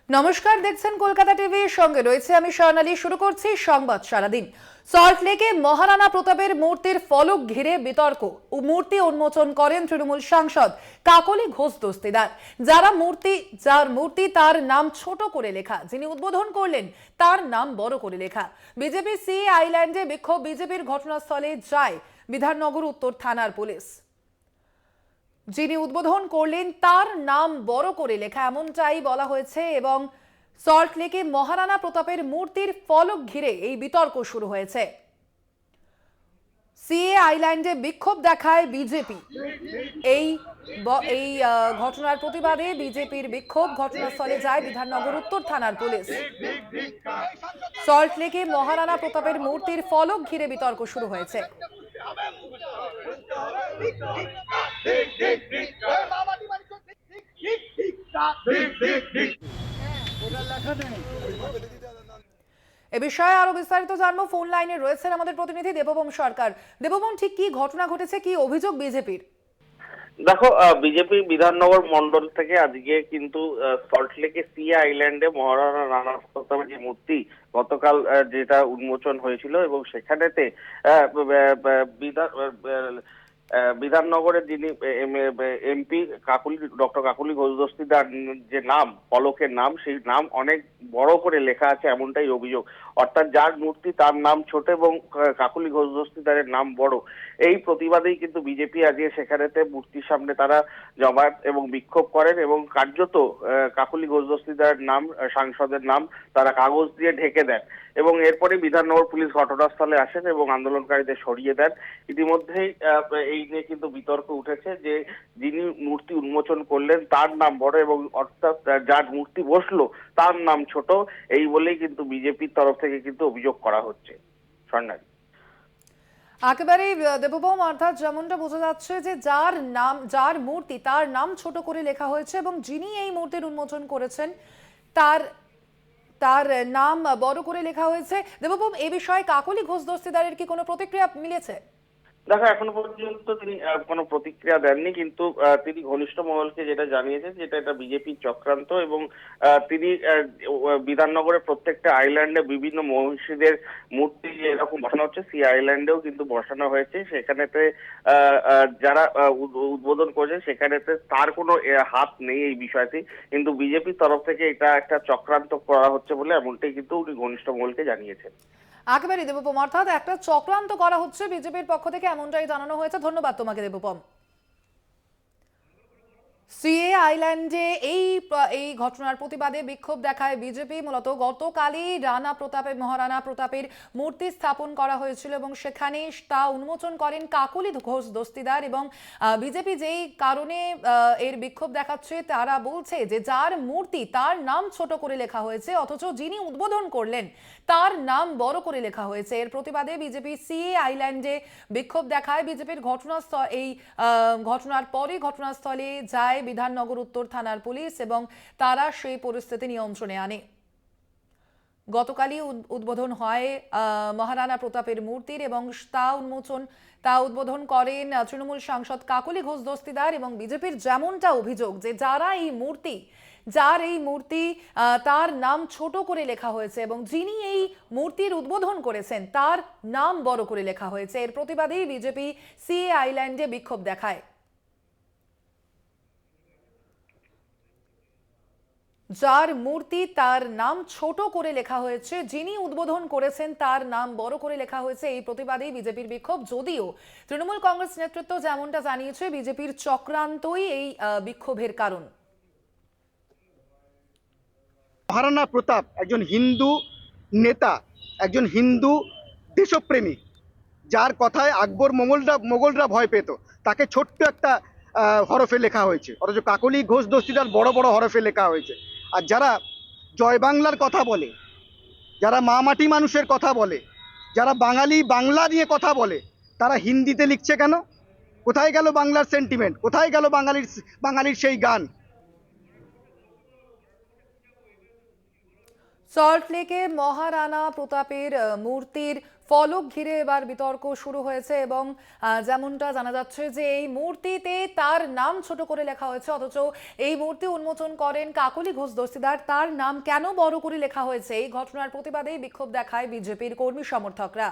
নমস্কার, দেখছেন কলকাতা টিভির সঙ্গে রয়েছে আমি স্বর্ণালী। শুরু করছি সংবাদ সারাদিন। সল্টলেকে মহারানা প্রতাপের মূর্তির ফলক ঘিরে বিতর্ক। মূর্তি উন্মোচন করেন তৃণমূল সাংসদ কাকলি ঘোষ দস্তিদার। যার মূর্তি তার নাম ছোট করে লেখা, যিনি উদ্বোধন করলেন তার নাম বড় করে লেখা। বিজেপি সি আইল্যান্ডে বিক্ষোভ, বিজেপির ঘটনাস্থলে যায় বিধাননগর উত্তর থানার পুলিশ। যিনি উদ্বোধন করলেন তার নাম বড় করে লেখা, এমনটাই বলা হয়েছে। এবং সল্টলেকে মহারানা প্রতাপের মূর্তির ফলক ঘিরে এই বিতর্ক শুরু হয়েছে। সিএ আইল্যান্ডে বিক্ষোভ দেখায় বিজেপি। এই এই ঘটনার প্রতিবাদে বিজেপির বিক্ষোভ, ঘটনাস্থলে যায় বিধাননগর উত্তর থানার পুলিশ। সল্টলেকে মহারানা প্রতাপের মূর্তির ফলক ঘিরে বিতর্ক শুরু হয়েছে। এ বিষয়ে আরো বিস্তারিত জানবো। ফোন লাইনে রয়েছেন আমাদের প্রতিনিধি দেববম সরকার। দেববম, ঠিক কি ঘটনা ঘটেছে, কি অভিযোগ বিজেপির? দেখো, বিজেপি বিধাননগর মন্ডল থেকে আজকে কিন্তু সল্টলেকে সি আইল্যান্ডে মহারানা রানা প্রতাপের যে মূর্তি গতকাল যেটা উন্মোচন হয়েছিল, এবং সেখানেতে বিধাননগরের যিনি এমপি ডক্টর কাকলি ঘোষ দস্তিদার যে নাম, ফলকের নাম, সেই নাম অনেক বড় করে লেখা আছে, এমনটাই অভিযোগ। অর্থাৎ যার মূর্তি তার নাম ছোট এবং কাকলি ঘোষ দস্তিদারের নাম বড়। এই প্রতিবাদেই কিন্তু বিজেপি আজকে সেখানেতে মূর্তির সামনে তারা জমায়েত এবং বিক্ষোভ করেন, এবং কার্যত কাকলি ঘোষ দস্তিদারের নাম, সাংসদের নাম তারা কাগজ দিয়ে ঢেকে দেন, এবং এরপরে বিধাননগর পুলিশ ঘটনাস্থলে আসেন এবং আন্দোলনকারীদের সরিয়ে দেন। ইতিমধ্যেই এই নিয়ে কিন্তু বিতর্ক উঠেছে যে যিনি মূর্তি উন্মোচন করলেন তার নাম বড়, এবং অর্থাৎ যার মূর্তি বসলো তার নাম ছোট, এই বলেই কিন্তু বিজেপির তরফ থেকে কিন্তু অভিযোগ করা হচ্ছে। স্বর্ণালী, একেবারেই দেবভৌম, অর্থাৎ যেমনটা বোঝা যাচ্ছে যে যার মূর্তি তার নাম ছোট করে লেখা হয়েছে, এবং যিনি এই মূর্তির উন্মোচন করেছেন তার তার নাম বড় করে লেখা হয়েছে। দেবভৌম, এ বিষয়ে কাকলি ঘোষ দস্তিদারের কি কোনো প্রতিক্রিয়া মিলেছে? দেখো, এখনো পর্যন্ত তিনি কোনো প্রতিক্রিয়া দেননি, কিন্তু তিনি ঘনিষ্ঠ মহলকে যেটা জানিয়েছেন যেটা এটা বিজেপির চক্রান্ত, এবং তিনি বিধাননগরের প্রত্যেকটা আইল্যান্ডে বিভিন্ন মনীষীদের মূর্তি এরকম বসানো হচ্ছে, সি আইল্যান্ডেও কিন্তু বসানো হয়েছে। সেখানেতে যারা উদ্বোধন করেছে সেখানেতে তার কোনো হাত নেই এই বিষয়টি, কিন্তু বিজেপির তরফ থেকে এটা একটা চক্রান্ত করা হচ্ছে বলে এমনটাই কিন্তু উনি ঘনিষ্ঠ মহলকে জানিয়েছেন। একেবারে দেবপম, অর্থাৎ একটা চক্রান্ত করা হচ্ছে বিজেপির পক্ষ থেকে, এমনটাই জানানো হয়েছে। ধন্যবাদ তোমাকে দেবপম। সিএ আইল্যান্ডে এই ঘটনার প্রতিবাদে বিক্ষোভ দেখায় বিজেপি। মূলত গতকালই মহারানা প্রতাপের মূর্তি স্থাপন করা হয়েছিল, এবং সেখানে তা উন্মোচন করেন কাকলি ঘোষ দস্তিদার। এবং বিজেপি যেই কারণে এর বিক্ষোভ দেখাচ্ছে, তারা বলছে যে যার মূর্তি তার নাম ছোট করে লেখা হয়েছে, অথচ যিনি উদ্বোধন করলেন তার নাম বড় করে লেখা হয়েছে। এর প্রতিবাদে বিজেপি সিএ আইল্যান্ডে বিক্ষোভ দেখায়। বিজেপির ঘটনার পরে ঘটনাস্থলে যায় বিধাননগর উত্তর থানার পুলিশ, এবং তারা সেই পরিস্থিতি নিয়ন্ত্রণে আনে। গতকালই উদ্বোধন হয় মহারানা প্রতাপের মূর্তির, এবং তা উদ্বোধন করেন তৃণমূল সাংসদ কাকলি ঘোষ দস্তিদার। এবং বিজেপির যেমনটা অভিযোগ যে যার এই মূর্তি তার নাম ছোট করে লেখা হয়েছে, এবং যিনি এই মূর্তির উদ্বোধন করেছেন তার নাম বড় করে লেখা হয়েছে। এর প্রতিবাদেই বিজেপি সিএ আইল্যান্ডে বিক্ষোভ দেখায়। যার মূর্তি তার নাম ছোট করে লেখা হয়েছে, যিনি উদ্বোধন করেছেন তার নাম বড় করে লেখা হয়েছে, এই প্রতিবাদেই বিজেপির বিক্ষোভ। যদিও তৃণমূল কংগ্রেস নেতৃত্ব যেমনটা জানিয়েছে, বিজেপির চক্রান্তই এই বিক্ষোভের কারণ। মহারানা প্রতাপ একজন হিন্দু নেতা, একজন হিন্দু দেশপ্রেমিক, যার কথায় আকবর মোগলরা ভয় পেত। তাকে ছোট্ট একটা হরফে লেখা হয়েছে, অথচ কাকলি ঘোষ দস্তিদার বড় বড় হরফে লেখা হয়েছে। আর যারা জয় বাংলার কথা বলে, যারা মা মাটি মানুষের কথা বলে, যারা বাংলা নিয়ে কথা বলে, তারা হিন্দিতে লিখছে কেন? কোথায় গেল বাংলার সেন্টিমেন্ট? কোথায় গেল বাঙালির সেই গান? সল্টলেকে মহারানা প্রতাপের মূর্তির ফলক ঘিরে এবার বিতর্ক শুরু হয়েছে এবং যেমনটা জানা যাচ্ছে যে এই মূর্তিতে তার নাম ছোট করে লেখা হয়েছে, অথচ এই মূর্তি উন্মোচন করেন কাকলি ঘোষ দস্তিদার, তার নাম কেন বড় করে লেখা হয়েছে? এই ঘটনার প্রতিবাদে বিক্ষোভ দেখায় বিজেপির কর্মী সমর্থকরা।